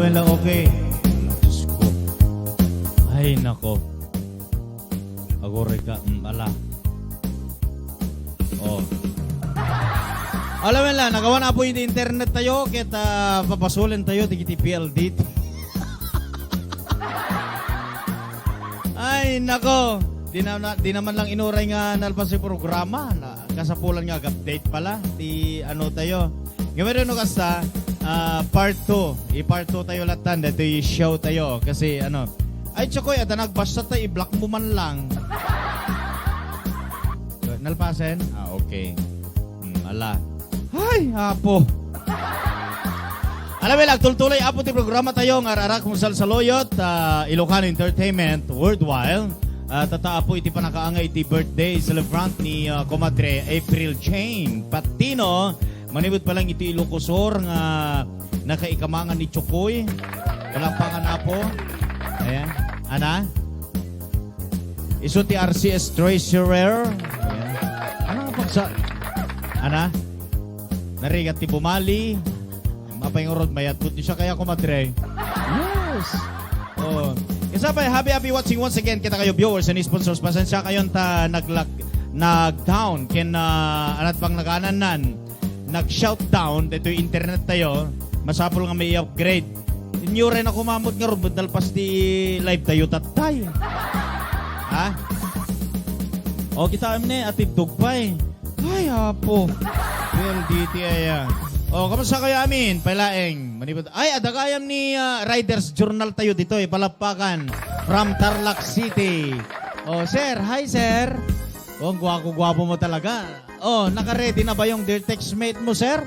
Alamin lang, okay. Diyos ko. Ay, nako. Agore ka, ala. Oh. Alamin lang, nagawa na po yung internet tayo, kita papasulin tayo, tigiti PLD. Ay, nako. Di naman lang inuray nga nalpas yung programa. Kasapulan nga, update pala. Di ano tayo. Ngayon no kasta, part 2. I-part 2 tayo latan. Dito i-show tayo. Kasi ano, ay tsakoy, at nagbasta tayo, i-block mo man lang. Nalpasen? Okay. Ala. Ay, apo. Alam mo lang, tultuloy apo ti programa tayo ng ararak kung salsaloyot, Ilocano Entertainment Worldwide. Tataa po iti panakaangay iti birthday celebrant ni Comadre April Jane Patino. Manibot pa lang iti Ilocosor nga nakaikamangan ni Chokoy. Palakpakan na po. Ayan. Ana? Iso ti RCS Treasurer. Ayan. Ano nga pagsa? Ana? Narigat ti Bumali. Mapayngurod mayat buti siya kaya Comadre. Yes. Oh. Isa pa, happy watching once again kita kayo viewers and sponsors. Pasensya kayon ta nag-down ken anat pang nagananan. Nag-shout down dito yung internet tayo. Masapol nga may upgrade. Inyo rin ako mamot nga ron dalpas di live tayo tatay. Ha? O kita amne atid dugpay. Ay apo. Well diti aya. O, kamusta kayo amin? Pailaeng. Ay, adagayam ni Riders Journal tayo dito. Palakpakan from Tarlac City. O, sir. Hi, sir. O, gwapo mo talaga. O, naka-ready na ba yung dear text mate mo, sir?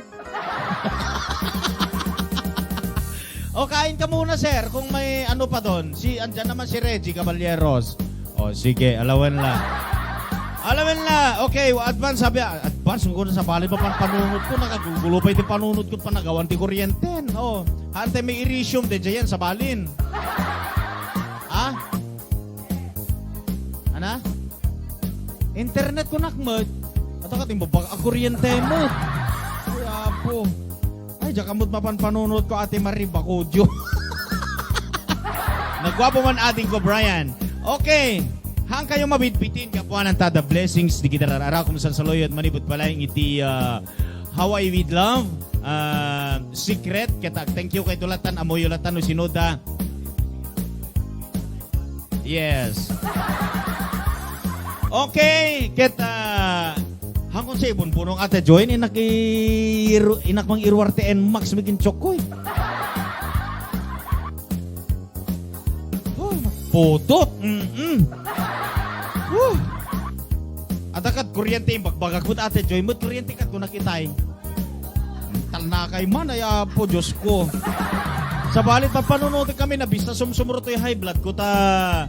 O, kain ka muna, sir. Kung may ano pa doon. Andyan naman si Reggie Caballeros. O, sige. Alawan lang. Alamin na, okay, advance sabi, advance ko na sa bali pa panunod ko, nakagugulo pa iti panunod ko pa nagawan ti kuryenten. Oh, hante may irisyum de dyan sa balin. Ah? Ana? Internet ko nakmod. Ato ka timbabag ang kuryente mo. Ay, apo. Ay, dyan kamot panunod ko ate Marie Bacudyo. Nagwapo man ating ko, Brian. Okay. Hang kayo mabitbitin kapuan ng tada blessings di kita rara kung saan saloy at manibot pala yung iti Hawaii with Love secret kita thank you kay tulatan amoy ulatan o sinoda. Yes. Okay, kita hangkon sa ibon punong ate join inak mang irwarte en max maging chokoy. Oh, putot. At akat kuryente yung bagbagag mo ate Joy mo't kuryente kat kung nakitay talnakay man ay po Diyos ko sa balit pa panunutin kami na bista sumurot yung high blood ko ta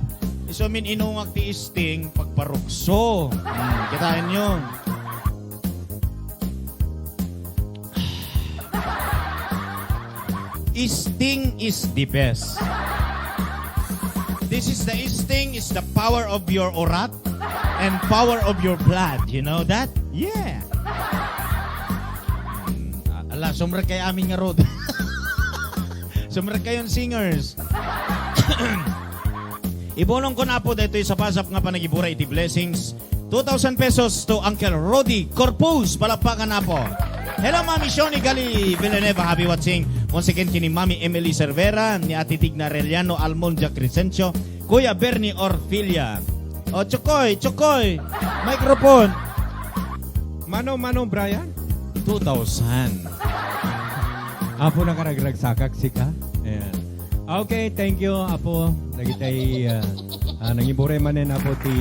isumin inungag ti isting pagparukso kitain yun isting is the best. This is the isting is the power of your orat and power of your blood. You know that? Yeah. Ala, sumrek kay amin nga road. Sumrek kayon singers. Ibulong ko na po dito sa pasap nga panagibura iti blessings. 2,000 pesos to Uncle Rodi Corpus. Palakpakan na po. Hello, Mami Shoni Gali Villanueva. Happy watching. Once again, kini Mami Emily Cervera, ni Ati Tigna Reliano Almondia Crescencio, Kuya Bernie Orfilia. O, Chokoy, microphone. Mano, Brian? 2,000. Apo nakaragragsakak sika. Ayan. Okay, thank you, Apo. Nagitay, nangibure manen, Apo, ti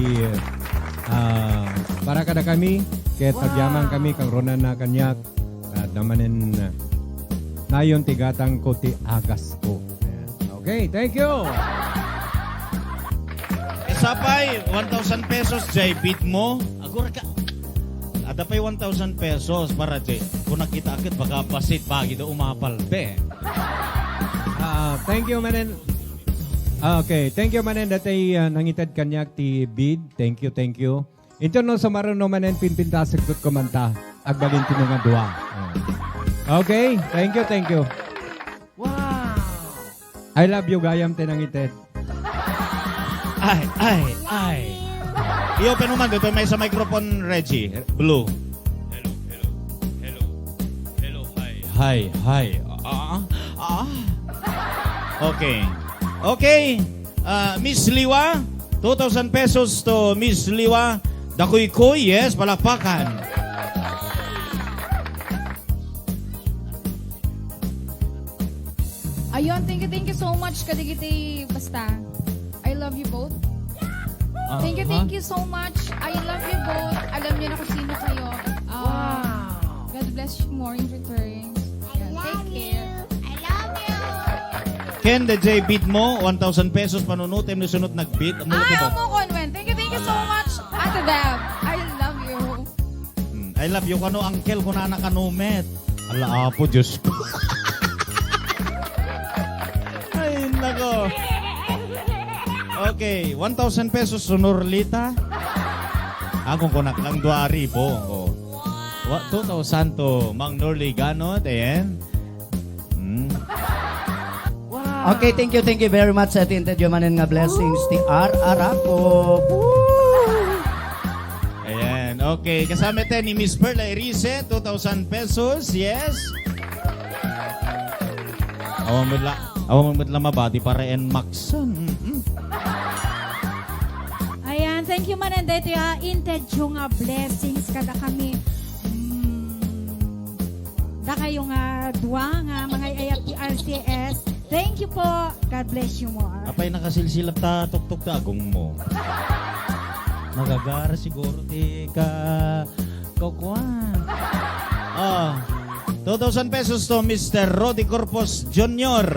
para kada kami, kaya tagyaman kami, kang ronan na kanyak, namanin nayon tigatang ko ti agas ko. Ayan. Okay, thank you. Isapay, 1,000 pesos, Jay, beat mo. Agora ka. Ada pa'y 1,000 pesos para, Jay. Kung nakita agad, baka pasit, bagi do umapal, be. Thank you, manen. Okay, thank you, manen, datay nangitad kanyak ti bid. Thank you. Ito no, sa maroon no, manen, pinpintasag ko kumanta. Agbalin tinungan dua. Okay, thank you. Wow! I love you, gayam tinangited. Ay. I-open mo man dito may sa microphone, Reggie. Blue. Hello, hi. Okay. Miss Liwa, 2,000 pesos to Miss Liwa. Dakuy-kuy, yes, palakpakan. Ayun, thank you so much kadigiti basta. I love you both. Thank you so much. I love you both. Alam niyo na kung sino kayo. God bless you more in return. Take care. I love you. Ken, the J beat mo, 1,000 pesos panunutin no sunod nag-beat. Ano Ay, ito? mo Conwen. Thank you so much. Ate Deb, I love you. I love you kano uncle ko na nakanumet. Ala apo Diyos ko. Ay nako. Okay, 1,000 pesos sonorlita. Akong kunak lang 2,000 po. Oh. 2,000 to Mang Norley Ganot. Ayan. Okay, thank you very much sa tinted yumanin nga blessings ti Arapo. Ayan, okay. Kasama tayo ni Miss Perla Erice, 2,000 pesos. Yes. Awang mo lang mabati para Maxon. Ayan, thank you mananday to inted yung blessings kada kami. Da kayo nga duwa nga mga ayat ti RCS. Thank you po. God bless you more. Apay nakasilsilap ta tuktok ta agong mo. Magagara siguro ti ka kukuan. 2,000 pesos to Mr. Rodi Corpus Jr.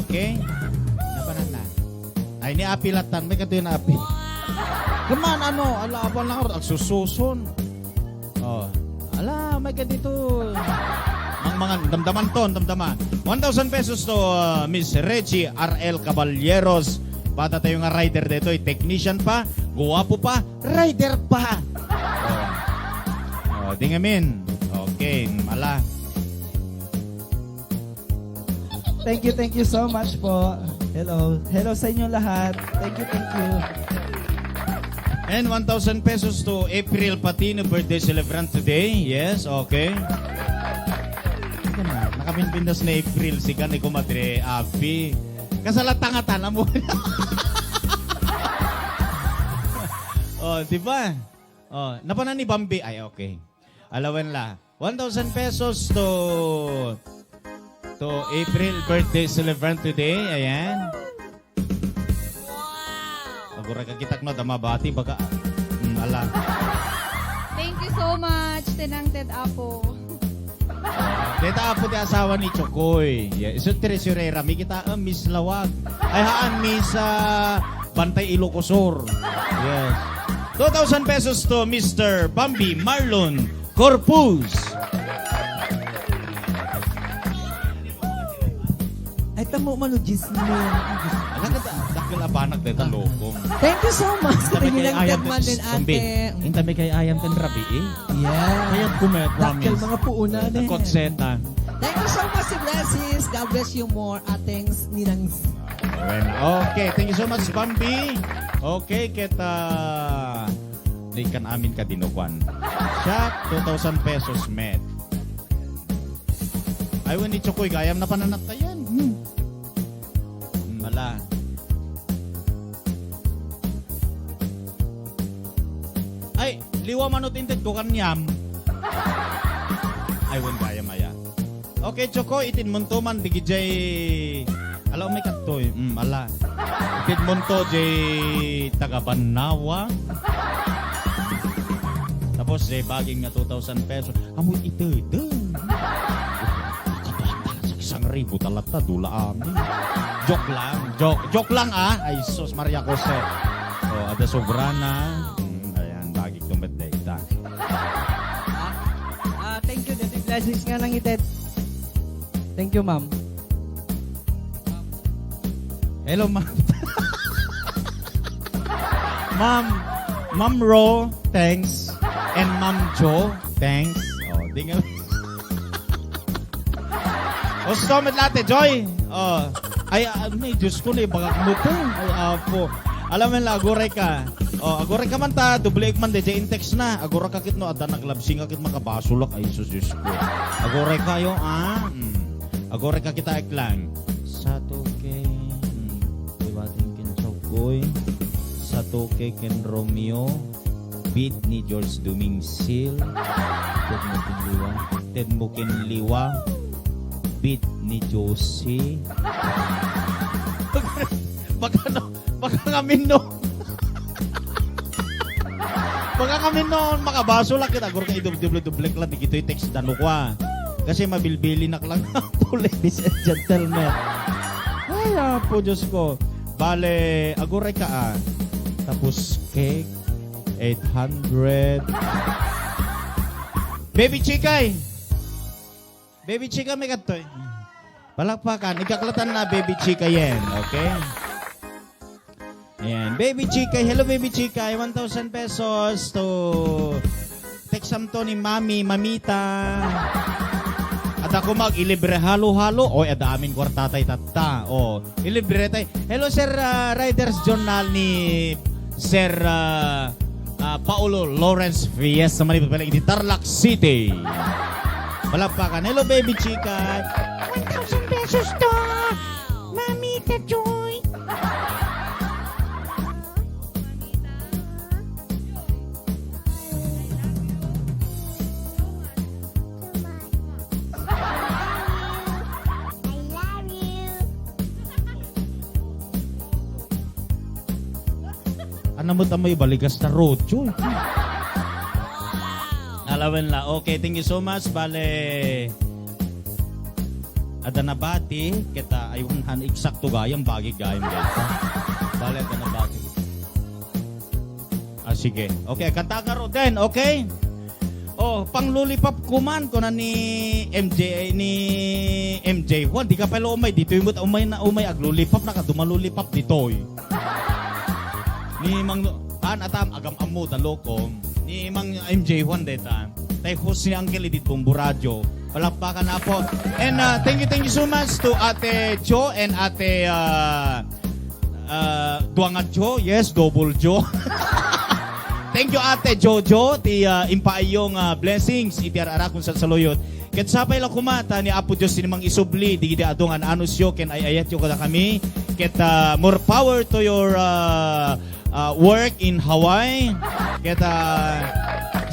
Okay. Napanan na. Ay ni api latan. May katuyo na api. Kaman ano. Ala apa lang. Agsususon. Ala may kadito. Mga damdaman. 1,000 pesos to Miss Reggie R.L. Caballeros. Bata tayo nga rider dito. Technician pa. Guwapo pa. Rider pa. Dingamin. Okay. Mala. Thank you so much po. Hello sa inyo lahat. Thank you. And 1,000 pesos to April Patino, birthday celebrant today. Yes, okay. Nakapinpindas na April, si Ganay Kumadre, Abi. Kasalatangatan mo. Di ba? Napanan ni Bambi. Ay, okay. Alawan la. 1,000 pesos to April, birthday celebrant today. Ayan. Agora kagitak no damabati baga ala. Thank you so much, Tinang Ted Apo. Deta apo di asawa ni Chokoy. Yeah, iso treasurera mi kita Miss Lawag. Ay haan Miss Bantay Ilocosur. Yes. 2,000 pesos to Mr. Bambi Marlon Corpus. Ay tamo manugis mo. Anak ka dakil abanag deta lokom. Thank you so much. Tabi kay Tingin lang ayam man din ate. Intabi kay ayam ten rabi eh. Yeah. Kaya kumet Dakil promise. mga puuna din. Kotseta. Thank you so much, blessings. God bless you more. Atings ninang. Okay, thank you so much, Bambi. Okay, kita di kan amin ka dinukwan. Siya, 2,000 pesos met. Ay, ni Chokoy, gayam na pananak ka yan. Mala. Ay, liwa manot inted ko kanyam. Ay, gayam aya. Okay, Chokoy, itin munto man, digijay. Alam may katoy. Ala. Itin munto, jay taga-Banawa. Tapos, jay baging nga 2,000 pesos. Amoy ito. Isang ribu talata, dula amin. Joke lang. Joke lang Ay, sus Maria Jose. Ada sobrana. Ayan, baging tumbet data. Thank you. Dati blessings nga nang ited. Thank you, ma'am. Hello, ma'am. Ma'am Ro, thanks. And Ma'am Jo, thanks. Di nga. Gusto mo latte, Joy? Oh. Ay, may Diyos ko na ibagak mo to. Ay, apo. Alam mo na, aguray ka. Oh, aguray ka man ta, dubleik man de, in-text na. Aguray ka kit no, ada naglabsing ka kit makabasulak. Ay, sus, Diyos ko. Aguray kayo, aguray ka kita eklang. Sa toke, ibating kinchokoy. Sa toke ken Romeo. Beat ni George Dumingsil. Ted mo kinliwa. Beat ni Josie. Baka ngamin no. Baka ngamin no, makabaso lang kita. Guro ka i-double-double lang. Di kito'y text dano kwa. Kasi mabilbili na lang po, ladies and gentlemen. Ay, po, Diyos ko. Bale, aguray ka Tapos cake, 800. Baby Chikay. Baby Chika, may katoy. Palakpakan. Ikaklatan na, Baby Chika yan. Okay? Ayan. Baby Chika. Hello, Baby Chika. 1,000 pesos to text to ni Mami, Mamita. At ako ilibre halo-halo. O, adamin kwartatay tata. O, ilibre tay. Hello, Sir Riders Journal ni Sir Paulo Lawrence Fiesta. Manipot pala di Tarlac City. Palakpakan. Hello, Baby Chika. 1,000 pesos to. Mamita Joy. Ano mo tamoy baligas na rojo? Alawan la. Okay, thank you so much. Bale, ada nabati kita ayun han eksakto gayang bagi gayam dito. Bale, ada nabati. Sige. Okay, kanta ka ro din, okay? Oh, panglulipap kuman ko na ni MJ. Juan, di ka pala umay dito yung umay aglulipap na ka dumalulipap dito. Ni mang atam agam amu talokom ni mang MJ Juan deta tay host ni Uncle Edith Bomburadyo. Palakpakan na po. And thank you so much to Ate Jo and Ate Duangat Jo. Yes, double Jo. Thank you Ate Jojo ti impaayong blessings iti arara kung salsaluyot. Ket sapay la kumata ni Apo Dios sinimang isubli digidi adungan anusyo ken ayayat yo kada kami. Ket more power to your work in Hawaii. Ket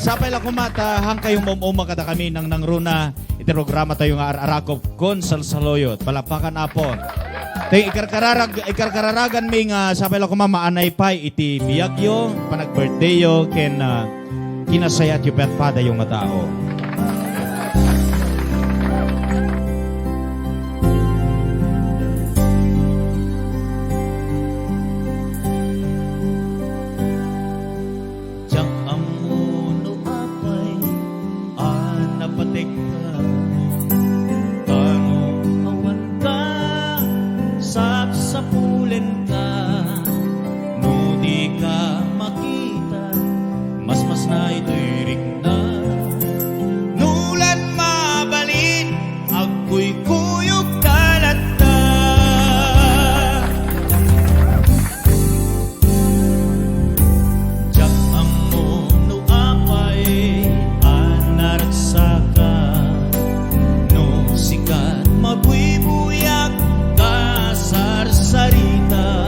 sapay la kumata hang kayong umuma kada kami nang runa iti programa tayo nga ararakop kon salsaluyot. Palakpakan Apo. Tay ikarkararagan ming sapay la kumama anay pay iti biyagyo panag-birthday yo ken kinasayat yo petpada yung tao. Mabuy-buyak kasar sarita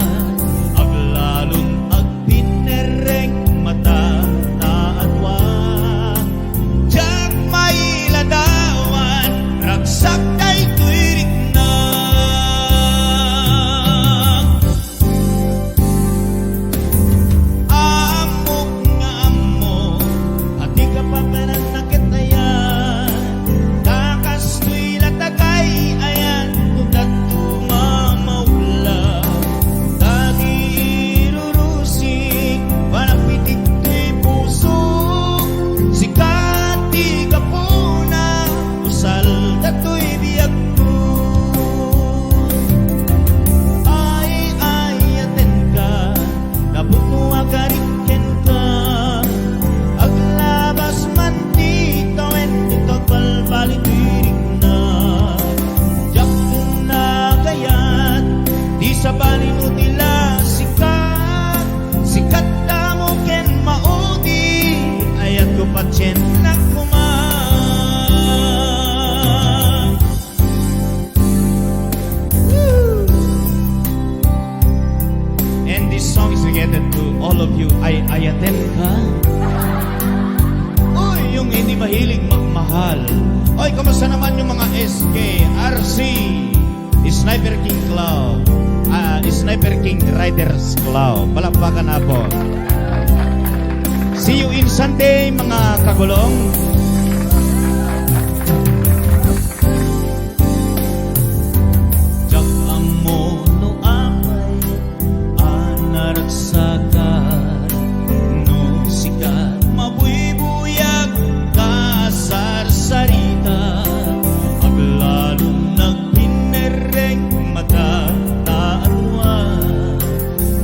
sa balino nila sikat, sikat na mo ken maudi, ayat ko pa chen na kuma. And this song is related to all of you. Ay ayaten ka? Uy, yung hindi mahilig magmahal. Oy, kamusta naman yung mga SK, RC, Sniper King Club, Sniper King Riders Club. Palakpakan na po. See you in Sunday, mga kagulong. Jak amo no apay, anaragsakan, no sikat, mabuyag kasarsarita, aglalong nagpinereng mata taanwa.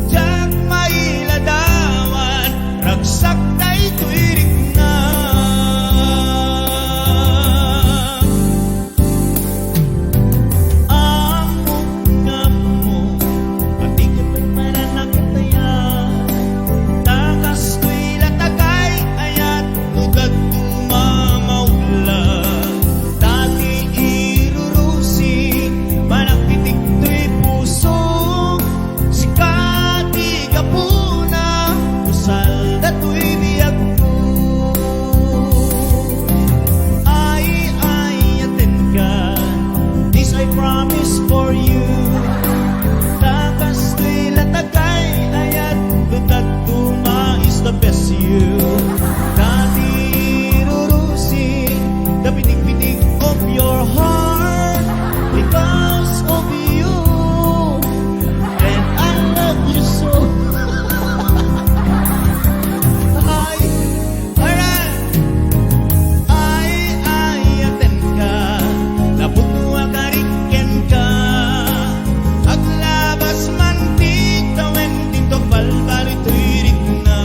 Jak mailadawan, ragsak na ituirik na. Amok nga mo, pati ka pa'y mananagtaya, takas ko'y latagay, ayat tugad tumamaula. Dati irurusi, managpitik to'y puso, sikati kapuna, usal na to'y biyag ko. Ay, atin ka, this I promise for you. Takas to'y latagay, ayat tugad tuma is the best you. Dati irurusi, the pitik-pitik of your heart, because of you, and I love you so. Ay, alright. Ay, aten ka, naputua kariken ka, aglabas man dito, when dito balbal ituirik na.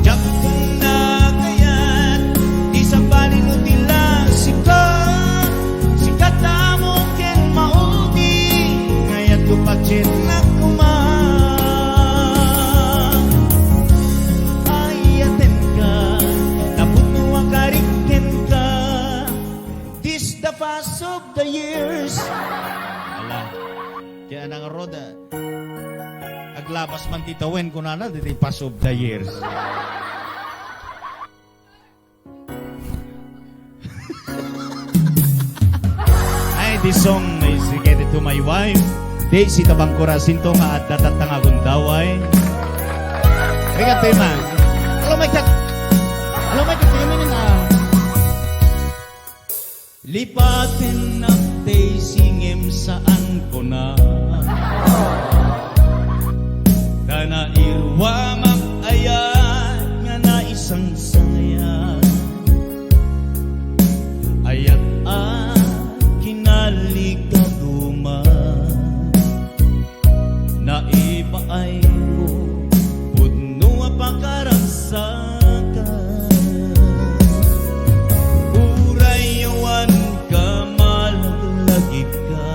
Jak kung nagayat, di sa balino nila sikat, sikat na mo ken maudi, ngayat ko pa chen na kuma. Ayaten ka, napunuwa kariken ka, this the pass of the years. Ala, kaya nang roda, aglabas man titawin ko na dito pass of the years. Ay, this song is dedicated to my wife, Daisy Tabangkura Sinto nga at datatang agundaway. Rigat tema. Alam may kat yun na. Lipatin ng Daisy ngem saan ko na. Dana irwamang ayat nga na isang sangayan. Ayat kinalikaduma, na iba ay mo pudno pagkaragsakan. Urayawan ka, malaglagit ka,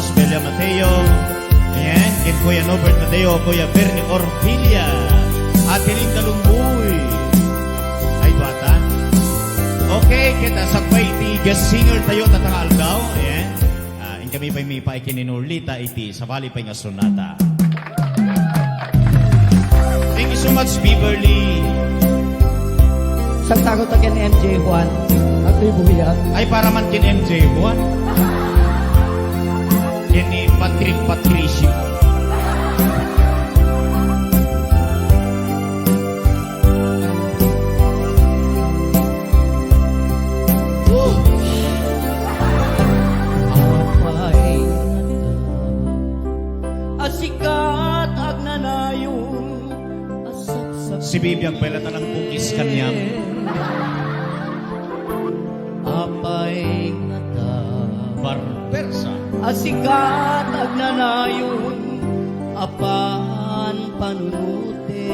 Boss Belia Mateo. Ayan, kin Kuya Norbert Mateo, Kuya Bernie Orfilia, Ate Linda Lumboy. Ay, bata. Okay, kita sa ti guest singer tayo tatangal daw. Ayan. Kami pa may paikininulita iti sa bali pa nga sonata. Thank you so much, Beverly. Sang takot akin MJ Juan. At buyat. Ay, para man kin MJ Juan. Yan ni Patrick Patricio. Asikat agnanayon Si Bibiang pala talang bukis kanyang. apay ngata Barbersa. asikat agnanayon apan panunute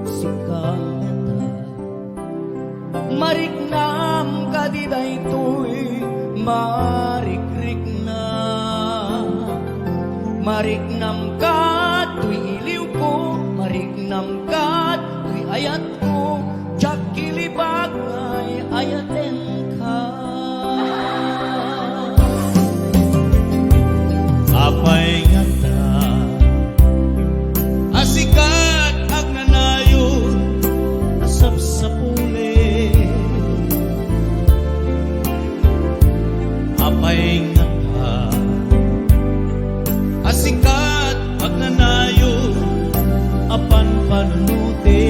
sikata mariknam kadiday tuy marikrikna mariknam ka tuy iliw ko mariknam ka tuy ayat ko jak kilibag ay ayaten ka Apay nga ta asikat agnanayon nasapsapuli. Apay nga ta asikat agnanayon apan panunuti.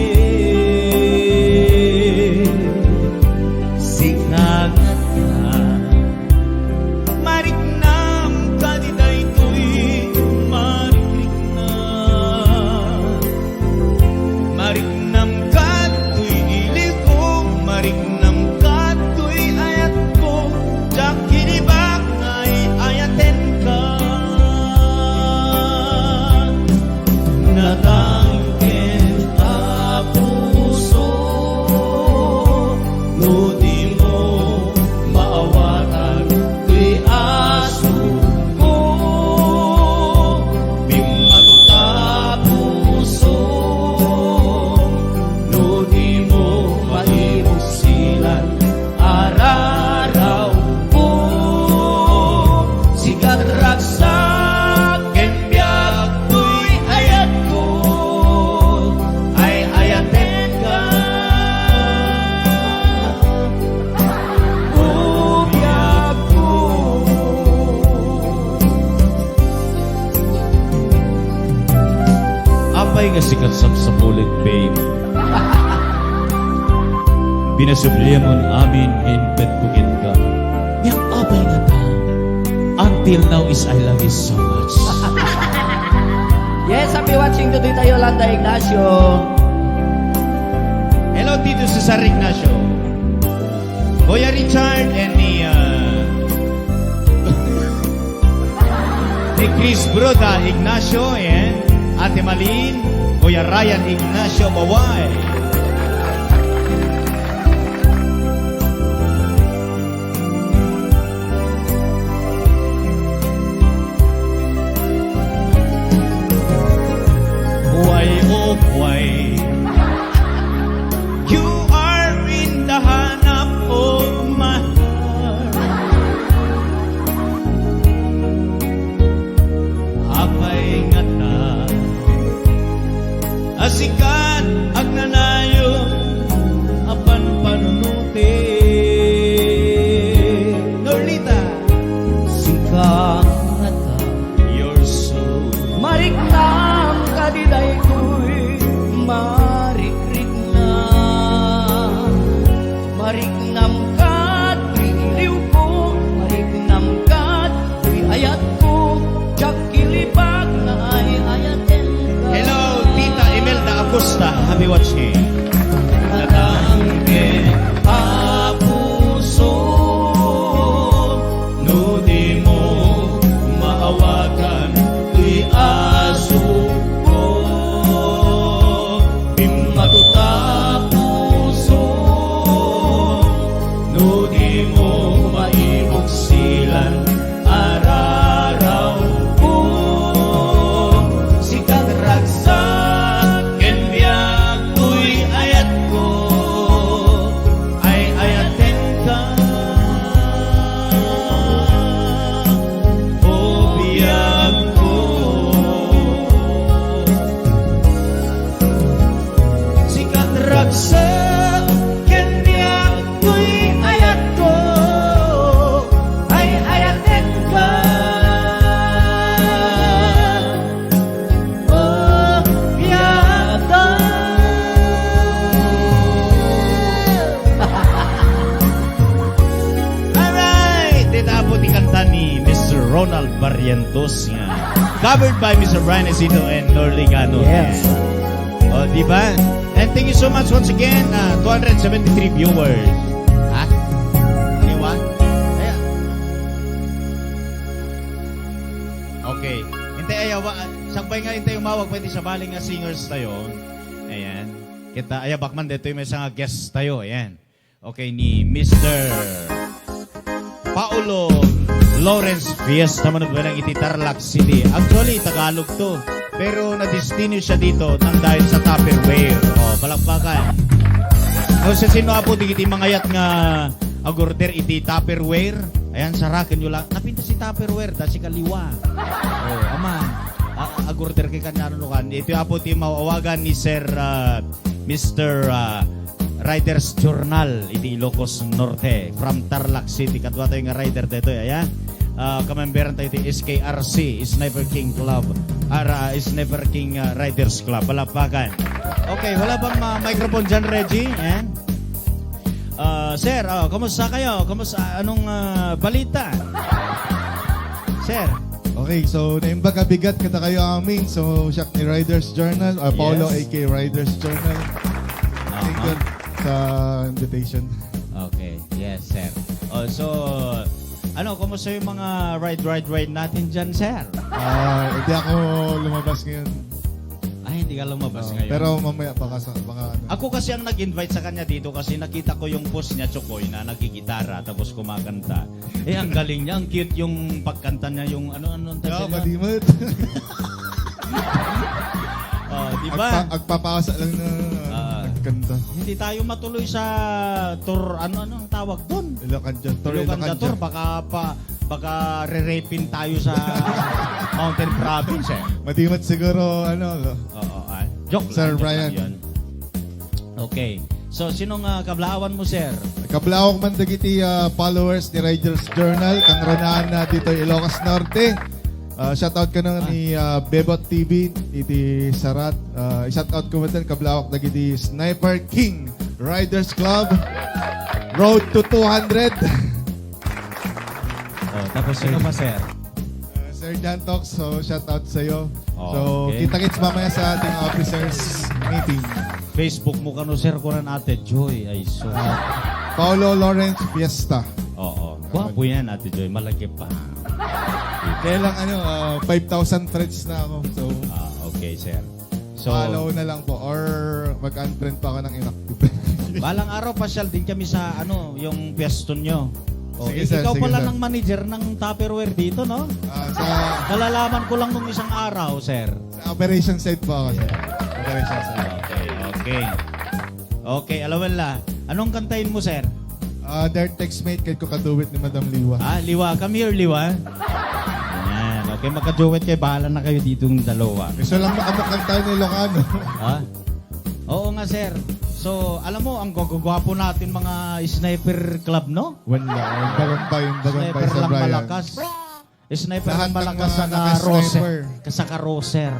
Singagat ka mariknam kadiday tuy mariknam kat tuy ilig ko mariknam kat tuy ayat ko jak kinibak ay ayaten ka natangken ta puso no di mo maawatan tuy aso ko bimato ta puso no di mo maibusilan araraw ko sikat ragsak kenbiag tuy ayat ko ay ayaten ka ubiyag ko apay nga sikat sa pulit, babe. Binasubliamon amin in Betbukid ka. Yang apay nga ta. Until now is I love you so much. Yes, happy watching today tayo Landa Ignacio. Hello, Tito Cesar Ignacio. Kuya Richard and ni Chris Broda Ignacio and Ate Malin, Kuya Ryan Ignacio Mawai. Why, oh why, you are in the hanap of my heart. Apay nga ta asikat agnanay Ronald Barrientos. Yan. Covered by Mr. Brian Esito and Norligano. Yes. O, di ba? And thank you so much once again, 273 viewers. Ha? Diba? Ayan. Okay. Hintay ayaw, sakbay nga hintay umawag, pwede sa baling nga singers tayo. Ayan. Kita, ayaw bakman dito yung may isang guest tayo. Ayan. Okay, ni Mr. Paulo Lawrence Fiesta man ng iti Tarlac City. Actually, Tagalog to. Pero na-destiny siya dito nang dahil sa Tupperware. O, palakpakan. O, sa sino po, di kiti mangayat nga agorder iti Tupperware. Ayan, sarakin nyo lang. Napinta si Tupperware, da si Kaliwa. O, aman. Agorder kay kananunukan. Ito po, ti mawawagan ni Sir Mr. Riders Journal iti Ilocos Norte from Tarlac City. Katwa tayo nga rider dito. Ayan. Kamemberan tayo iti SKRC, Sniper King Club. Sniper King Riders Club. Palapakan. Okay, wala bang microphone dyan, Reggie? Ayan. Sir, kamusta kayo? Kamusta? Anong balita? Sir. Okay, so naimbag kabigat kita kayo amin. So, siya ni Riders Journal, Paulo Yes. AK Riders Journal. Thank you sa invitation. Okay, yes, sir. So, kumusta yung mga ride natin dyan, sir? Hindi ako lumabas ngayon. Ay, hindi ka lumabas ngayon. Pero mamaya baka ano. Ako kasi ang nag-invite sa kanya dito kasi nakita ko yung post niya, Chokoy, na nagigitara tapos kumakanta. Ang galing niya, ang cute yung pagkanta niya, yung ano-ano. Madimot. Di ba? Agpapasa lang na nagkanta. Hindi tayo matuloy sa tour, ano ang tawag doon? Ilocanja. Ilocanja Tour, baka re-rapin tayo sa Mountain Province eh. Madimot siguro, Oo, joke Sir lang, joke Brian. lang yun. Okay. So, sinong kablaawan mo, sir? Kablawak man dagiti followers ni Riders Journal, kang ranaan na dito Ilocos Norte. Shoutout ka na ni Bebot TV, iti Sarat. Shoutout ko man din, kablawak dagiti Sniper King Riders Club. Road to 200. Tapos sino pa, sir? Sir Jantox, so shoutout sa'yo. So, Okay. kita-kits mamaya sa ating officers meeting. Facebook mo kano, sir, ko rin ate Joy. Ay, so. Paulo Lawrence Fiesta. Oo. Gwapo yan, ate Joy. Malaki pa. Kaya lang 5,000 threads na ako. So, Okay, sir. So, follow na lang po or mag-unfriend pa ako ng inactive. balang araw, pasyal din kami sa, yung piyeston nyo. Sige, sir, ikaw sige, pala sir. ng manager ng Tupperware dito, no? Sa Nalalaman ko lang nung isang araw, sir. operation side po ako, sir. Operation side. Okay, alawan la. Anong kantahin mo, sir? Their textmate kay ko kaduwit ni Madam Liwa. Liwa. Come here, Liwa. Ayan. Okay, magka-duet kayo. Bahala na kayo ditong dalawa. Gusto lang makamukang tayo ni Ilocano. Ha? Oo nga, sir. So, alam mo, ang gagagwapo natin mga sniper club, no? Wala. Yung bagampay Sniper sa lang Brian. malakas. Sniper Lahat lang ng malakas mga sa naka-sniper. Sa karoser.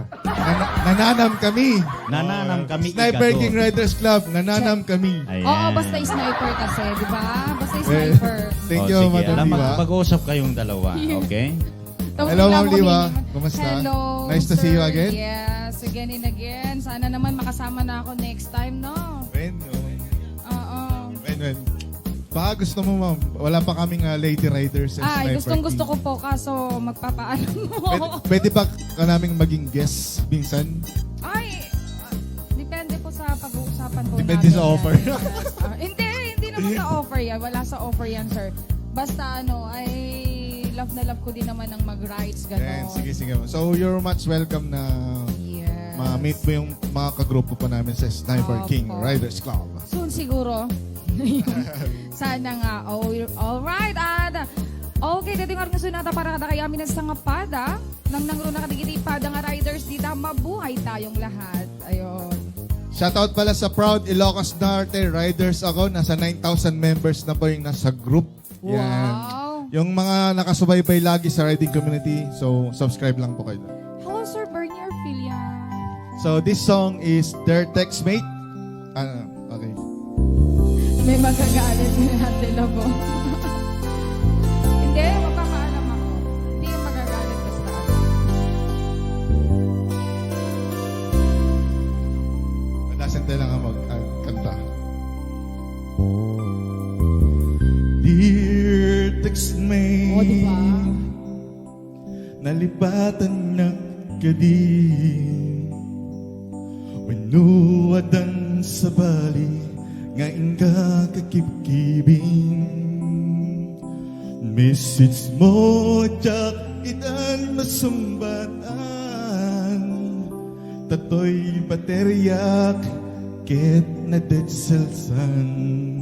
Nananam kami. Nananam kami. Sniper ikado. King Riders Club. Nananam kami. Ayan. Oo, basta sniper kasi, di ba? Basta sniper. Thank Oh, you, sige. Madam Alam, Liwa. mag-usap kayong dalawa. Okay? Tapos Hello, bigla Ma'am ako Liwa. humingi- Kumusta? Hello, Nice to see you sir. again. Yes, again and again. Sana naman makasama na ako next time, no? When? Oo. When? Baka gusto mo, ma'am. Wala pa kaming lady riders sa Ay, Sniper gusto King. ko po, kaso magpapaalam mo. Pwede ba ka naming maging guest minsan? Ay, depende po sa pag-uusapan po Depende natin sa yan. offer. Yes. Hindi naman sa offer yan. Wala sa offer yan, sir. Basta ay love na love ko din naman ng mag-rides, Yan, gano'n. sige. So, you're much welcome na Yes. ma-meet mo yung mga kagrupo pa namin sa Sniper Opo. King Riders Club. Soon siguro. Sana nga. Alright. Okay, dating oras nga sunata para kada kaya amin sa nga pada. Nang nangro na kadigiti pada nga riders dito. Mabuhay tayong lahat. Ayun. Shoutout pala sa Proud Ilocos Norte Riders ako. Nasa 9,000 members na po yung nasa group. Yan. Wow. Yung mga nakasubaybay lagi sa riding community. So, subscribe lang po kayo. Hello, Sir Bernier Filian. So, this song is Their Textmate. Okay. May magagalit na natin ako. Hindi, magpapaalam ako. Hindi yung magagalit. natin lang ang magkanta. Dear textmate, O, diba? nalipatan ng kadi Winuwadan sa bali Ngayon ka kakibkibing Message mo Jack itan masumbatan Tatoy bateryak Ket na dead selsan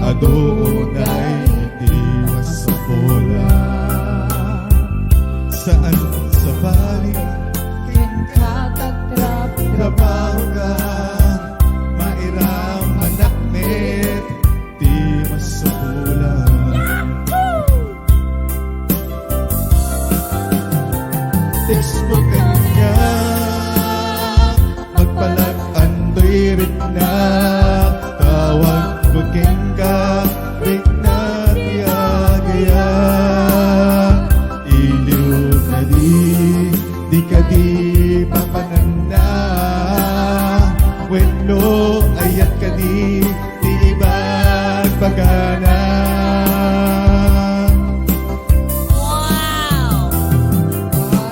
Adonai di masapula Saan sa bali Trabaho ka Mairam manakmet Di masapula Text mo kanya Magpalag-andoy rin na Tawag ko ka Rik na tiyagaya Iliw na di ka di papananda Wenlo ayat ka di ibang pagana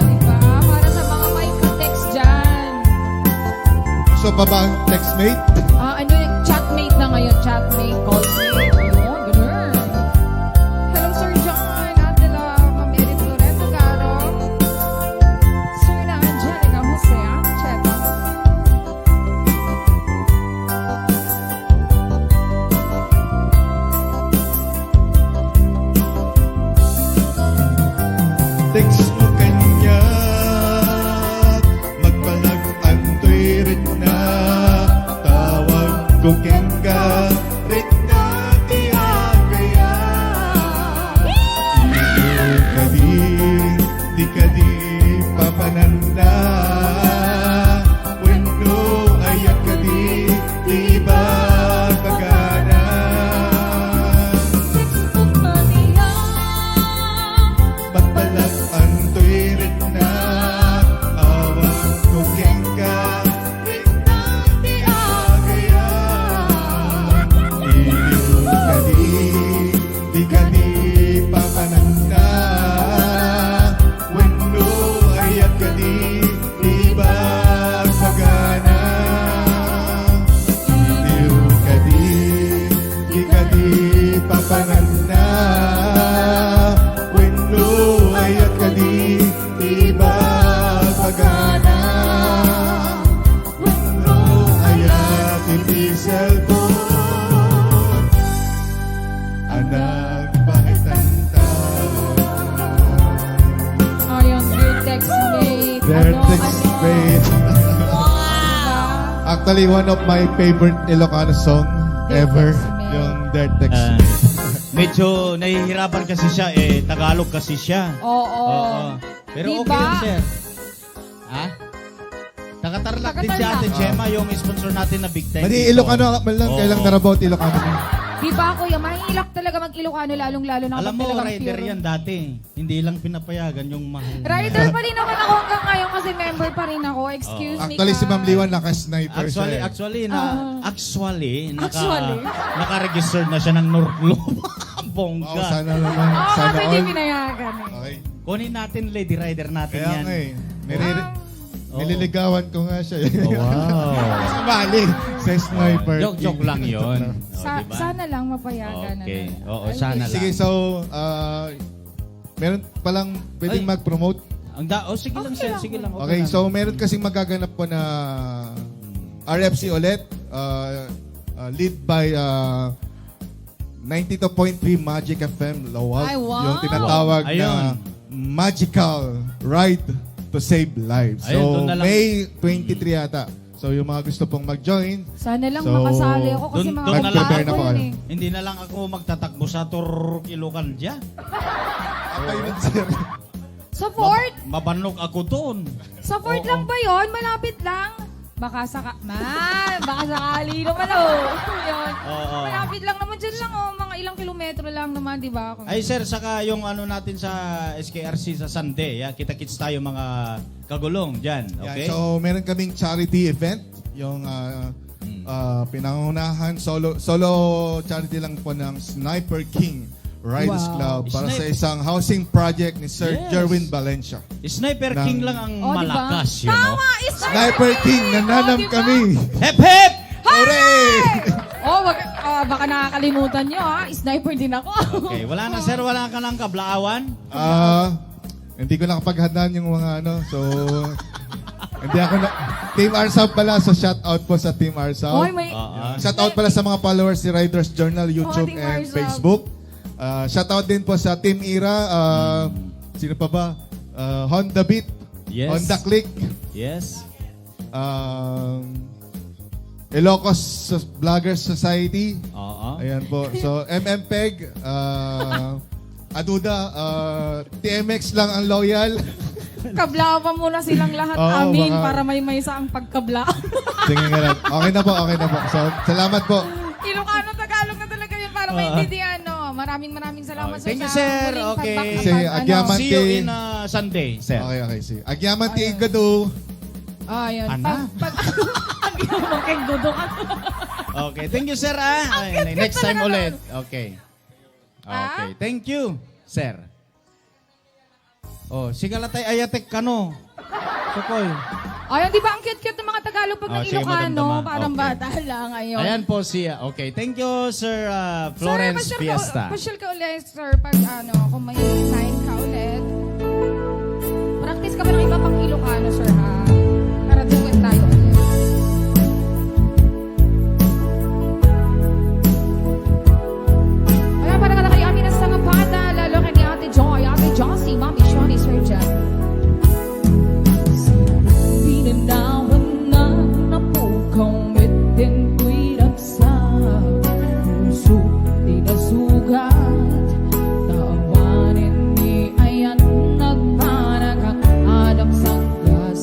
Diba? Para sa mga may text dyan. So pa ba ang textmate? Ano yung chatmate na ngayon? Chatmate, callmate. Ayun, ganun. Hello, Sir John. Adela, Ma'am Edith Loreto Caro. Sir na Angelica Jose, Cheta. Text mo kanya Magpalag-antoy rin na Tawag ko ka Rin na tiyagaya Di ka di papananda Wendo ayat ka di ba pagana Magpalag-antoy rin na Awag ko ka Rin na tiyagaya Iliw ka di ka di papananda Wendo ayat ka di ba pagana Iliw ka di ka di papananda Wendo ayat ka di ba pagana Wendo ayat hindi cellphone Anak bakit tanta Ayun, dear textmate. Their Ano, textmate Actually, one of my favorite Ilocano song ever Textmate. Yung Their Ah, Textmate medyo nahihirapan kasi siya Tagalog kasi siya. Oo. Pero Diba? okay lang, sir. Ha? Takatarlak din si Ate Takatarlak. Gemma, yung sponsor natin na Big Time. Mali Ilocano man lang, Oo. kailang narabaut Ilocano mo. Di ba, kuya? Mahilak talaga mag-Ilocano, lalong-lalo na Alam kapag mo, talagang rider pure. yan dati. Hindi lang pinapayagan yung mahal. Rider pa rin naman ako hanggang ngayon kasi member pa rin ako. Excuse me. Actually, si ka. Ma'am Liwan naka-sniper siya eh. Actually, Actually? naka-registered na siya ng Norlo. Bongga. Wow, sana naman. Oo, Sana kasi hindi all. pinayagan eh. Okay. Kunin natin, lady rider natin Kaya yan. nga eh. Oo. Nililigawan ko nga siya eh. Oh, wow. Kasi mali. Sa sniper. Joke lang yun. Diba? Sana lang mapayagan. Okay. ano. Oo, Ay, sana lang. Sige, so, meron palang pwedeng Ay. mag-promote. Sige lang, Okay sir. lang. Sige lang. Okay, lang. so meron kasing magaganap po na RFC ulit. Lead by 92.3 Magic FM Lawag. Ay, wow. Yung tinatawag Ayun. na magical ride to save lives. Ayun, So, doon na lang. May 23 yata. So, yung mga gusto pong mag-join, Sana lang So, makasali ako kasi dun- mga dun na lang. Mag-prepare na po yun kayo. eh. Hindi na lang ako magtatakbo sa Turkilukan dyan. ayun, sir. Sa fort? Mabanog ako doon. Sa fort Oo. lang ba yun? Malapit lang? Baka sakali naman Yun. Oo. Malapit lang naman dyan lang mga ilang kilometro lang naman, di ba? Ay sir, saka yung ano natin sa SKRC sa Sunday, kita-kits tayo mga kagulong dyan, okay? Yeah, so, meron kaming charity event. Yung pinangunahan, solo charity lang po ng Sniper King Riders Wow. Club para sa Sniper. isang housing project ni Sir Yes. Jerwin Valencia. Sniper Ng- King lang ang Oh, di ba? malakas, you know? Tama! Sniper King, nananam Oh, di ba? kami! Hep hep! Hooray! Baka nakakalimutan nyo ha. Sniper din ako. Okay, wala na sir, wala ka ng kablaawan? Hindi ko nakapaghandaan yung mga ano, so... hindi ako na... Team RSAP pala, so shout out po sa Team RSAP. Oy, may... Shout out pala sa mga followers ni Riders Journal, YouTube Team and RSAP. Facebook. Shout out din po sa Team Ira. Sino pa ba? Honda Beat. Yes. Honda Click. Yes. Ilocos Vloggers Society. Oo. Ayan po. So, MMPEG. Aduda. TMX lang ang loyal. Kablawan muna silang lahat Oo, amin baka- para may sa ang pagkabla. Sige nga lang. Okay na po, okay na po. So, salamat po. Ilocano, Tagalog na talaga yun para maintindihan, no? Maraming salamat Thank you, sa sir. muling Okay. pagbak- Sige, ano. Agyaman. See you in Sunday, sir. Okay, okay. Sige. Agyaman Tigado. Ayun. Ana? Kay Dudok. Okay, thank you, sir. Ay, next time ulit. Okay. Okay, thank you, sir. Oh, sigalatay ayatek kano. Sukoy. Ayun, di ba ang cute-cute ng mga Tagalog pag Oh, ng sige, Ilocano? madamdaman. Parang Okay. bata lang. Ayun. Ayan po siya. Okay, thank you, Sir Florence Sir, Fiesta. pasyal ka ulit, sir. Pag kung may sign ka ulit. Practice ka pa ng iba pang Ilocano, sir, ha? Para duwet tayo ulit. Ayan, para kala kay amin ang sangapata, lalo kay ni Ate Joy, Ate Josie, Mami Shoni, Sir Jan. Pinanawan na napukang bitin ko'y ragsa. Puso di nasugat, tawanin ni ayan nagpanagak adap sanggat.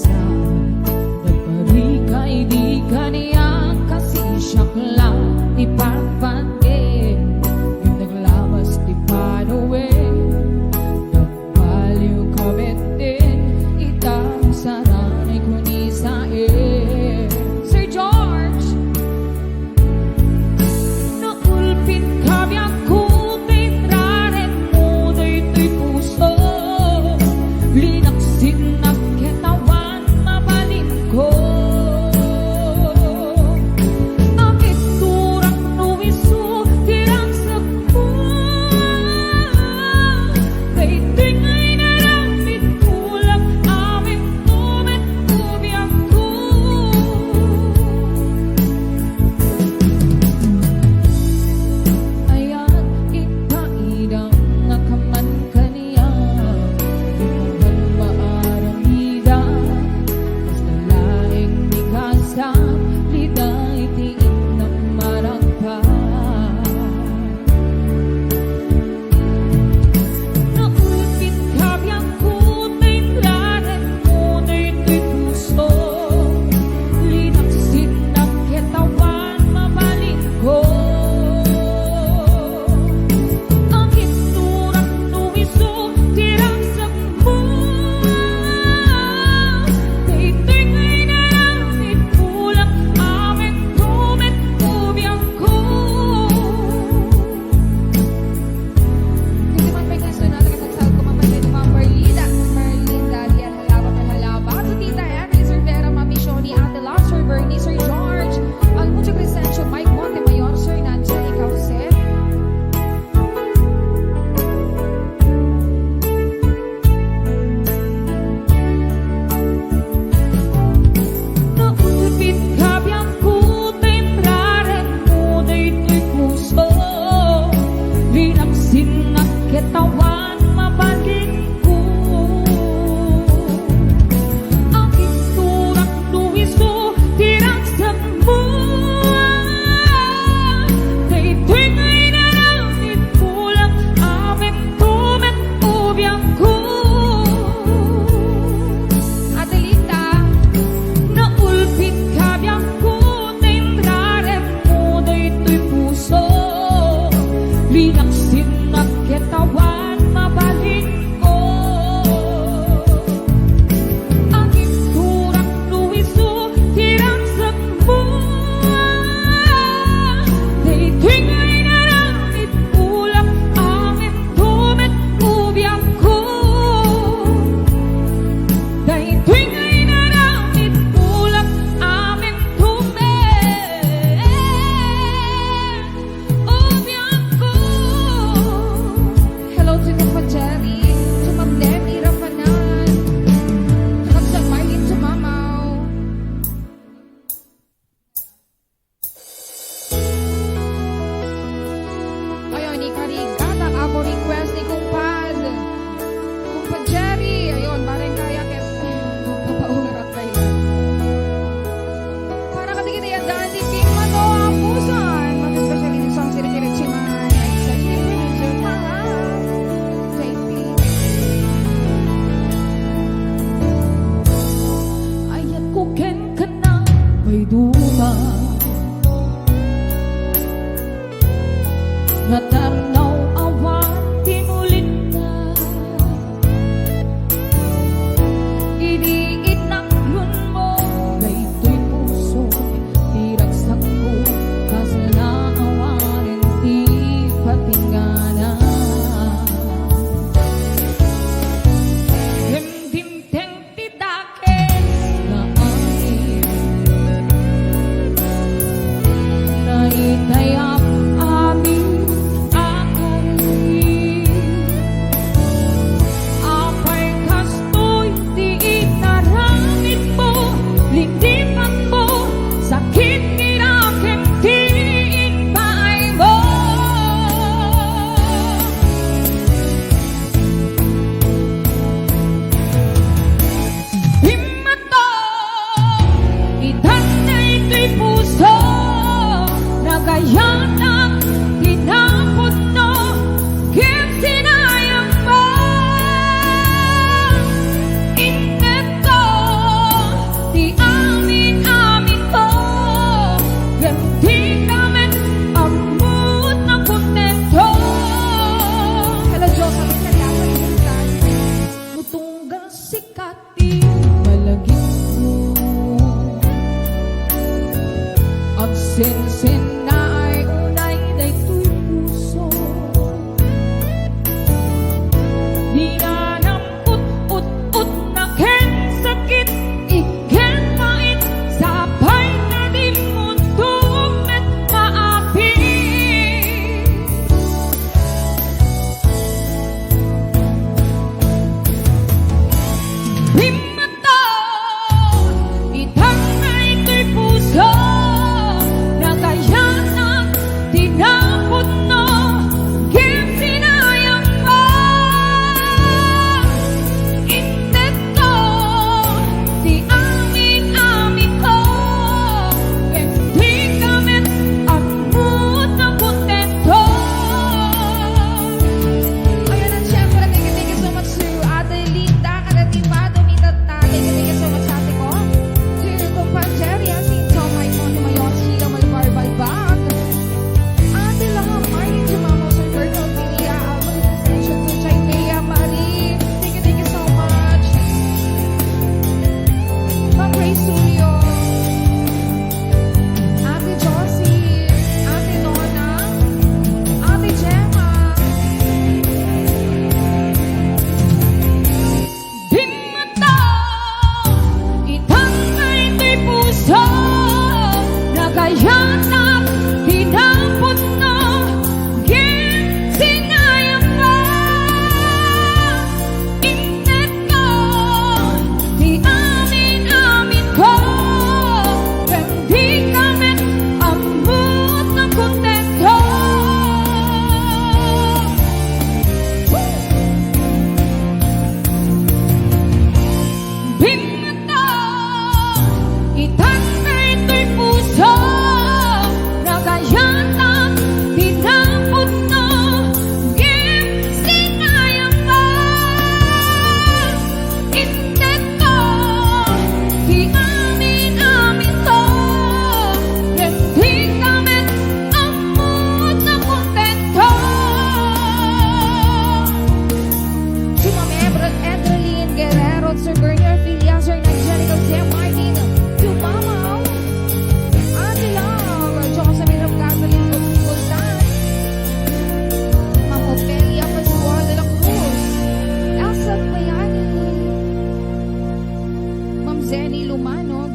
Zenny Lumanog,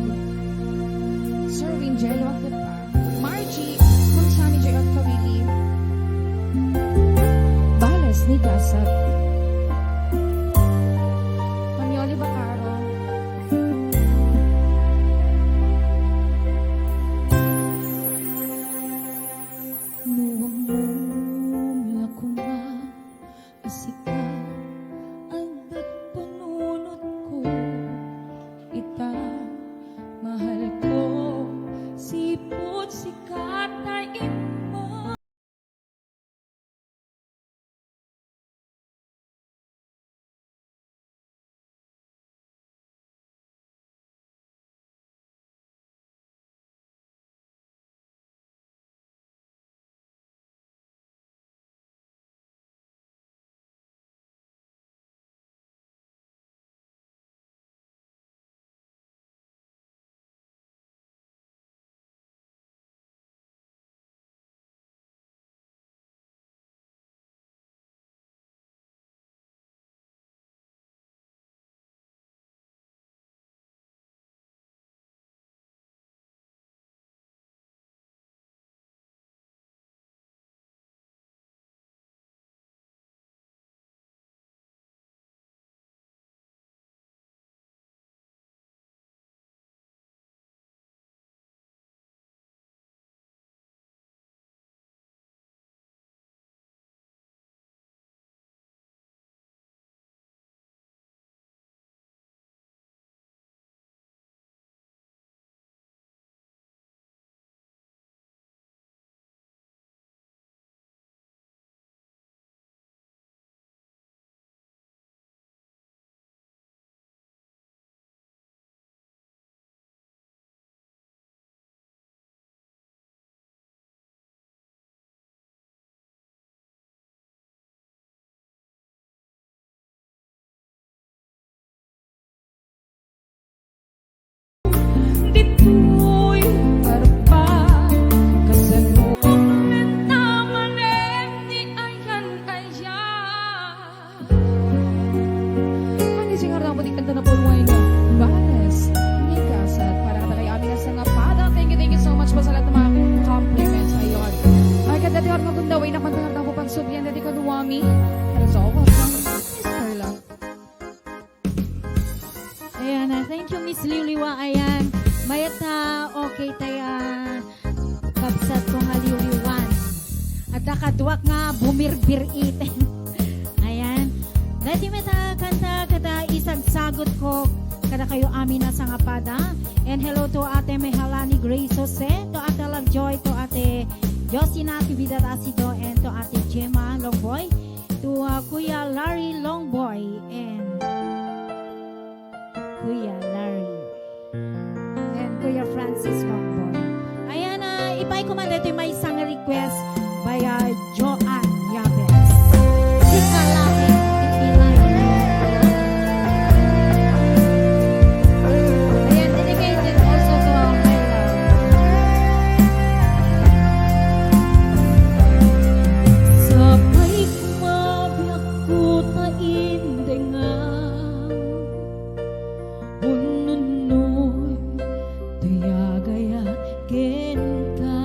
Sir Wingelo Akipa, Margie, Ma'am Sammy J. Kawili, Balas ni Gasat, Ma'am Yoli Bacaro, Nuwang mo ako na asika ang nagpanunot ko ita mahal ko sipot sikat na imo. Dito'y karpa kasalubong nagtaman di ayan Ani singar na pati kanta na pulway nga Balas ni Gasat para kata kay amin sa ngapada. Thank you so much po sa lahat ng mga compliments ayon. Ay kadati har magundaway na pantangat ako pagsubyan dati kaduwami. Pero so welcome Mr. Love. Ayan, thank you Miss Liuliwa. Ayan, mayat na okay tayo kapsat ko nga Liuliwan. At nakadwak nga bumirbir iten. Ayan, dati meta kanta kada isang sagot ko kada kayo amin na sa ngapada. And hello to ate Mehalani Grace Jose, to ate Lovejoy, to ate Josina Actividad Asido, and to ate Gemma Longboy, to Kuya Larry Longboy, and Kuya Larry and Kuya Francis Longboy. Ayan, ipay ko man dito may isang request by Joanne Yabes. Sika Lahi, Ayan, dedicated also to my love. sabay kumabiyak ko ta indengan. Ununoy, tuyagayat ken ka.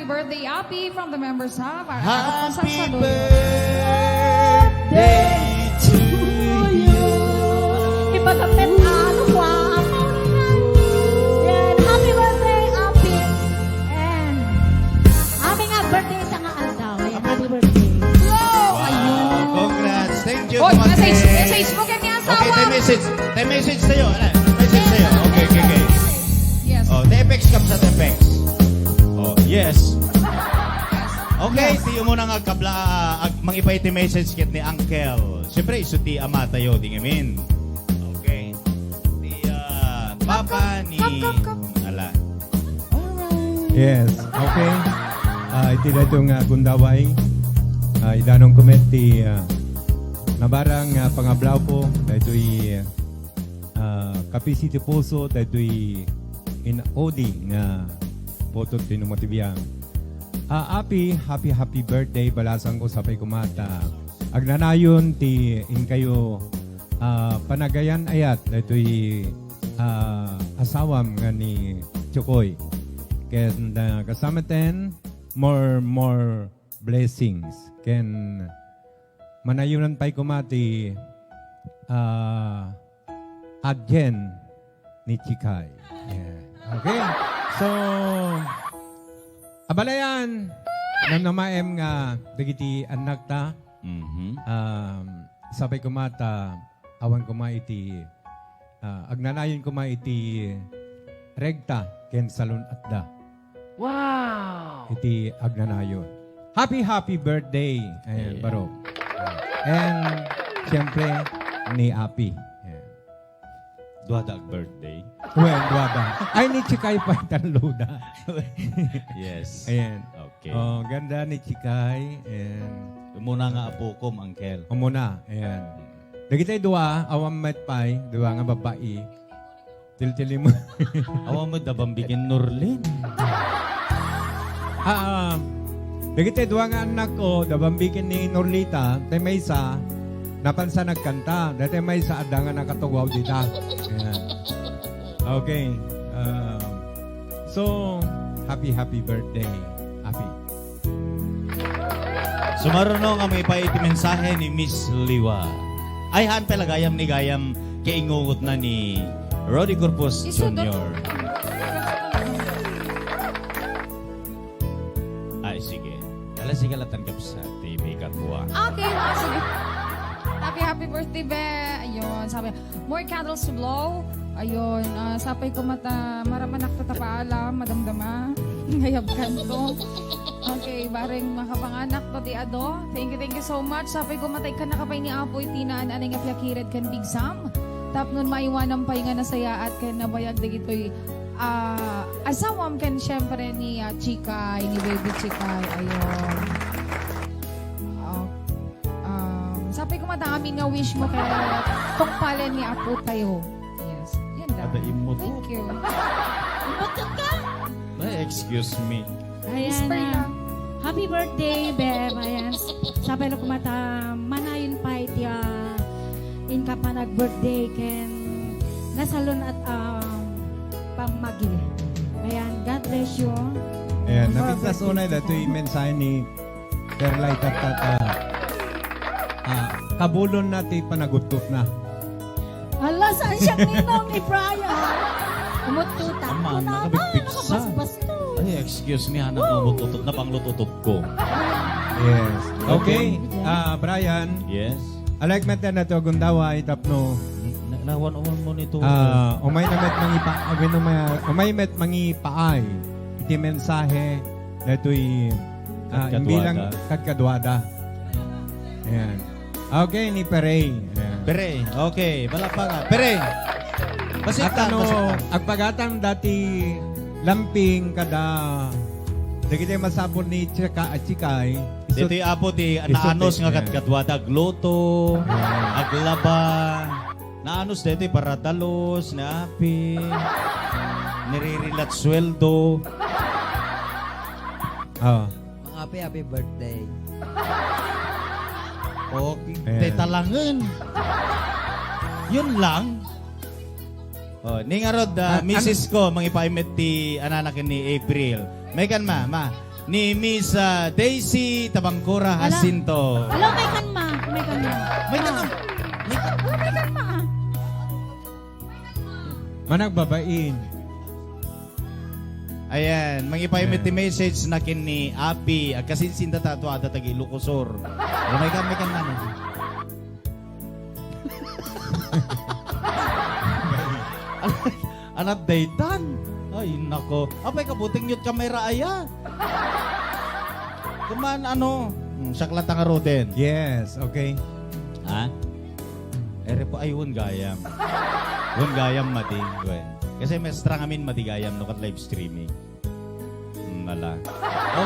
birthday, Happy, from the members ha. Para Happy Saluyot. birthday to you. Ipagkapit ano ko yan, happy birthday, Api. And aming nga birthday sa nga aldaw. Ayan, happy birthday. Wow! Ayun. Congrats. Thank you, Oy, Kumadre. message mo kay niya Okay, asawa. tayo message sa'yo. Ano? Message sa'yo. Okay. Yes. Oh, Tepex kam sa Tepex. Oh, yes. Okay, tiyo mo na nga kabla, mangipay ti message kit ni Uncle. Siyempre, iso ti ama tayo, di ngamin. Okay. Ti Papa ni... Kap. Ala. Yes, okay. Iti na itong gundaway. Idanong kumet ti nabarang pangablaw po. Dito'y kapisi ti puso. Dito'y in-odi nga potot tinumotibiyang. Happy birthday. Balasan ko sapay kumata. Agnanayon ti in kayo panagayan ayat. Dito'y asawam nga ni Chokoy. Ken kasama ten more blessings. Ken manayunan pa'y kumati adyen ni Chikay. Yeah. Okay. So abalayan namnamaem nga dagiti anak ta sabay kumata awan kuma iti agnanayon kuma iti regta ken salon atda. Wow! Iti agnanayon. Happy birthday. Ayan, baro. And siyempre ni Api. Ayan. Duwadag birthday. Well, duwada. Ay, ni Chikay pa itanluda. Yes. Ayan. Okay. Oh, ganda ni Chikay. And Muna nga apo ko, Uncle. umuna. Ayan. Dagitay dua, awam met pay, dua nga babae. Tiltili mo. Awa mo dabang bigyan Norlin. Dagitay dua nga anak ko, dabambikin ni Norlita, tay may isa, napansa nagkanta. Dati may isa ada nga nakatugaw dita. Ayan. Okay. So, happy birthday, Happy. Sumaruno nga may paiti mensahe ni Miss Liwa. Ay, han pala gayam ni gayam kaingungot na ni Roddy Corpus Jr. Ay, sige. Kala sige latanggap sa TV Katwa. Okay, sige. Happy birthday, be. Ayun, sabi, more candles to blow. Ayun, sapay ko mata, maramanak tatapaalam, madamdama. Ngayab kanto. Okay, baring makapanganak to di ado. Thank you so much. Sapay ko matay ka nakapay ni Apoy, tinaan anay nga plakired kan Big Sam. Tap nun maiwanang pay nga nasaya at kan nabayag na gito'y asawam kan syempre ni Chikay, ni Baby Chikay. Ayun. Sapay ko amin nga wish mo kay tungpalan ni Apo tayo. Yes. Yan lang. Ada imot. Thank you. Ay, excuse me. Ayan Whisper na. lang. Happy birthday, Beb. Ayan. Sabi na kumata, manayon pa iti in ka pa nag-birthday ken nasalon at pangmagi. Ayan, God bless you. Ayan, napintas unay dito yung mensahe ni Perlay Tatat. Kabulon natin panagutot na. Ala, saan siya ninong ni Brian? Umututan Ama, ko na ba? nakabigpigsa. Nakabasbas to. Ay, excuse me, hanap mo tutot na panglututot ko. Yes. Okay. Brian, Yes? I like meten na to gundawa itapno. Nawan-awan mo nito. Umay na met umay met mangi paay. Iti mensahe na ito'y Kadkadwada. imbilang kadkadwada. Ayan. Okay, ni Perey. Ayan. Pere, okay. Bala pa nga. Pere! At Basitan, ano, basitan. agpagatang dati lamping kada dagiti masapon ni Chika at Chikay. Dito yung apo ti naanos nga katkatwada agluto, aglaba. Naanos dito yung paradalos, naapi, niririlat sweldo. Happy birthday. Okay. Ayan. Tetalangan. Yun lang. Oh, ni nga rod, Mrs. ko, mangipaimit ti ananakin ni April. May kan ma. ni Miss Daisy Tabangkora Ala. Jacinto. Alam, may kanma. May kanma. May tanong. Alam, may kanma ah. Manag babain. Ayan, mangipayamit ti message na kin ni Abi. Agkasinsin ta tato ada tagi Lucosor. May kan man. Anak daytan. Ay, nako. Apay kabuting yut kamera aya. Kuman ano? Saklat nga roden. Yes, okay. Ha? Ere po ay un gayam. Un gayam mati. Kasi may strang amin mati gayam no kat live streaming. Nala.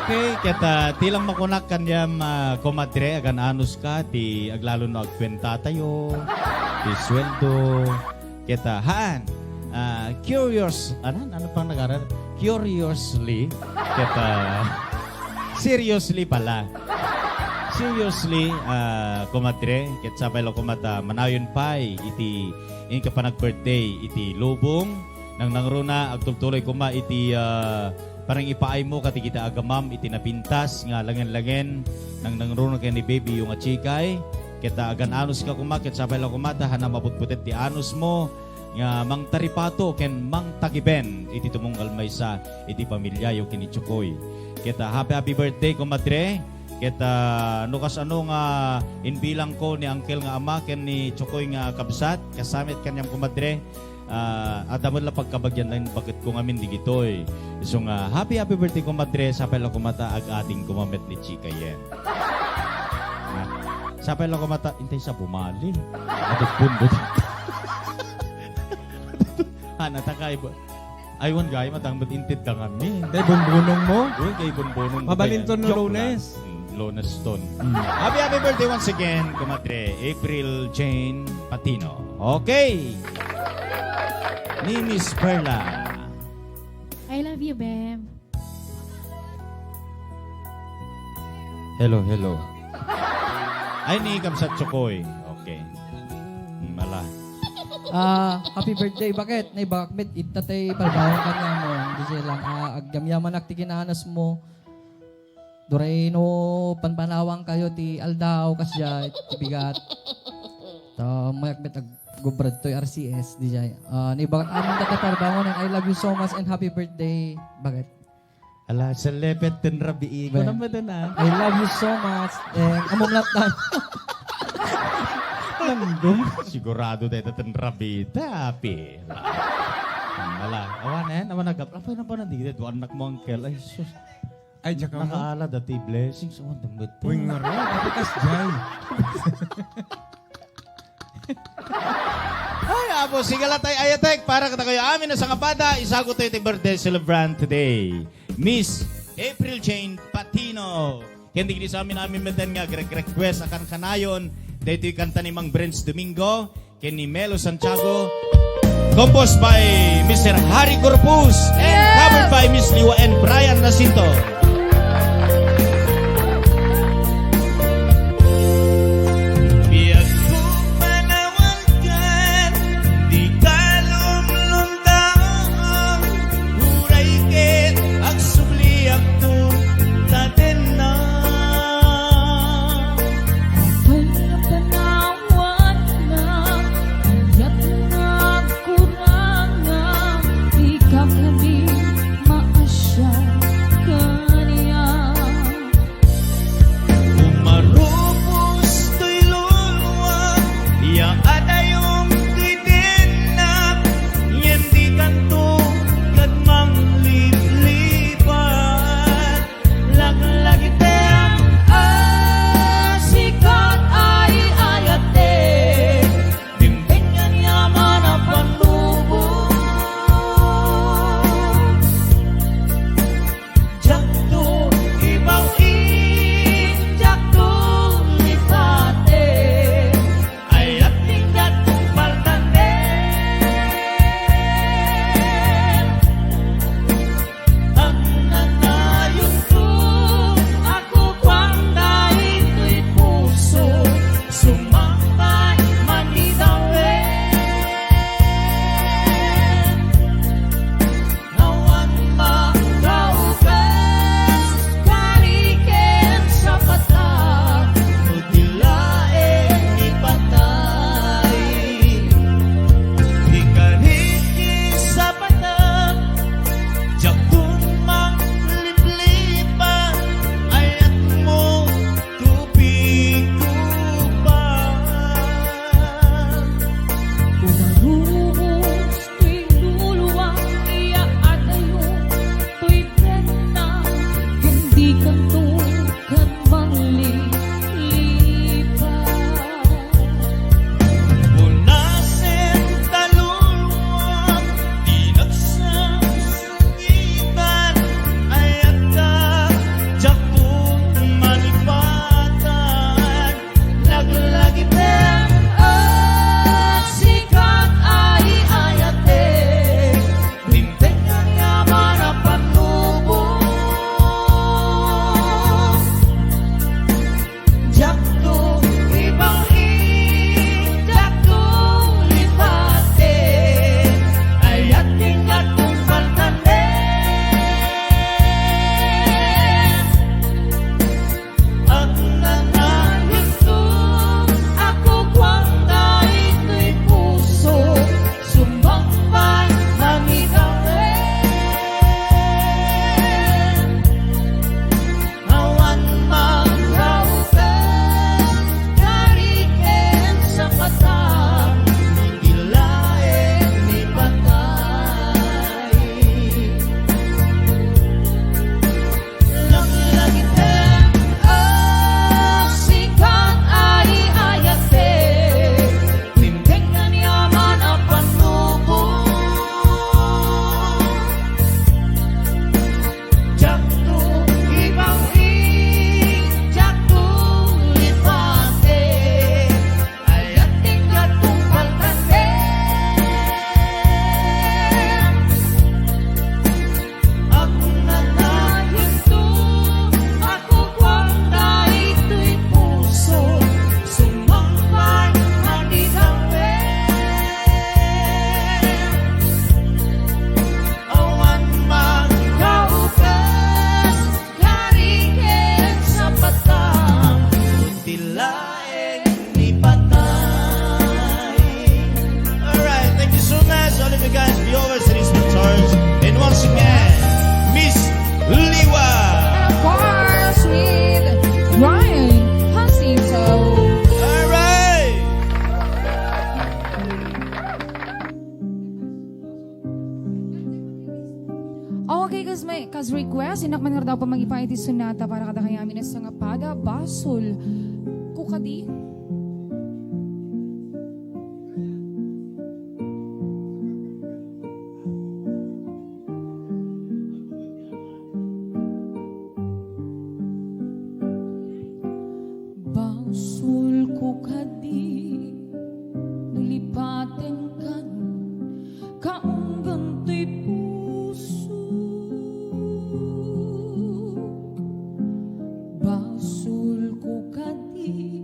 Okay, kita tilang makunak kanyam komadre agan anus ka ti aglalo no agkwenta tayo. Ti sweldo. Kita haan. Curious. Ano pang nag-aral? Curiously. Kita seriously pala. Seriously, kumadre, ket sabay lo kumata manayon pay iti in ka pa nag-birthday iti lubong nang nangruna agtultuloy kuma iti parang ipaay mo kati kita agamam iti napintas nga langen-langen nang nangruna kay ni baby yung achikay kita agan anus ka kuma ket sabay lo kumata hana maputputet ti anus mo nga mang taripato ken mang tagiben iti tumunggal maysa iti pamilya yo kini Chukoy. Kita happy birthday kumadre. Kita nukas ano nga inbilang ko ni uncle nga ama ken ni Chukoy nga kabsat kasamit kanyang kumadre adamon la pagkabagyan lang bakit ko ngamin digitoy. So nga happy birthday kumadre sa pela kumata ag ating kumamit ni Chika yen. Sa pela kumata intay sa bumali. Adot pundot. Hanata kay aywan gay matang intid ka kami. Tay bumbunong mo. Uy, kay bonbonong Mabalinton no Joke Lunes. lang. Lunes Stone. Happy birthday once again, kumadre, April Jane Patino. Okay. Ni Miss Perla. I love you, Bem. Hello. Ay, ni Kamsat Chokoy. Okay. Mala. Happy birthday. Bakit? Nay bakit itatay palbawang kanya mo. Hindi siya lang. Aggamyaman ak ti kinahanas mo. Duray no panpanawang kayo ti aldaw kasya ti bigat. Ta mayakbet ag gubrad to RCS di jay. Ni bakit amin tatay palbawang I love you so much and happy birthday. Bakit? Ala, sa lepet din rabi. Ko naman na. I love you so much. And among latan. Sigurado dahil tatin rabi. Tapi. Mala. Awan awan nagap. Apa na pa nandigit? Anak mo uncle. Ay, sus. Ay, tsaka mo. Nakaala dati blessings. Awan damot. Uy, nga rin. Kapitas dyan. Ay, apo, sige lang tayo ayatek para kita kayo amin na sa kapada. Isagot tayo yung birthday celebrant today. Miss April Jane Patino. Hindi kini sa amin meten nga request akan kanayon. Dito yung kanta ni Mang Brents Domingo. Ken ni Melo Santiago. Composed by Mr. Harry Corpus. And covered by Miss Liwa and Brian Jacinto. Ikaw na di maasya ka request, inak man daw pa mag-ipa iti sunata para kada kayamin na sangapada, basol, kukadi. Basol kukadi, nulipaten kan, kaunggan to'y puso. Basol kukadi,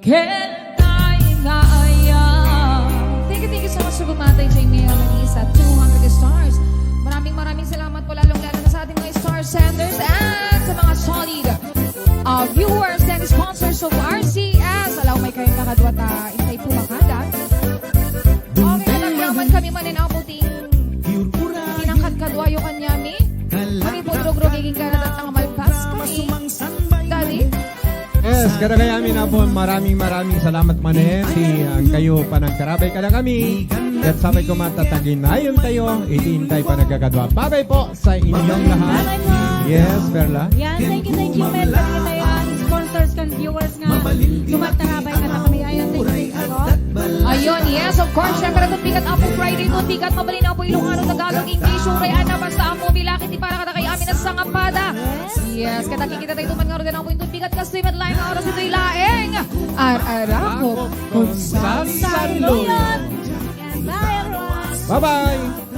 Kenay nga ayaw. Thank you so much sa bumatay, Jamie Melissa. 200 stars. Maraming salamat po lalong-lalo na sa ating mga star senders and sa mga solid viewers and sponsors of RCS. Alaw may kayong nakadwa ta intay po makadat. Okay, naglaman kami manin ang puting pinangkadkadwayo kanyami. Kami po drog-drogiging karat at ang malpas kami. Daddy? Yes, kada kaya amin na po, maraming salamat manin. Di ang kayo panagkarabay kada kami. At sabay ko matatagin na yung tayo, itintay pa nagkakadwa. Babay po sa inyong lahat. Bye po. Yes, Perla. Yan, thank you, Mel. Pagkita tayo ang sponsors kan viewers nga. Lumatarabay ka na kami. Ayun, thank you. Ayun, yes, of course. Siyempre, itong bigat Apo Friday, itong bigat mabalin Apo Ilocano, Tagalog, English, Uray, Ana, basta Apo Bilakit, di para kata kay amin na sangapada. Yes, kata kikita tayo tuman nga rin Apo itong bigat kasi madline na oras ito'y laeng. Ar-arako, kung saan Saluyon. Yan, bye everyone. Bye-bye!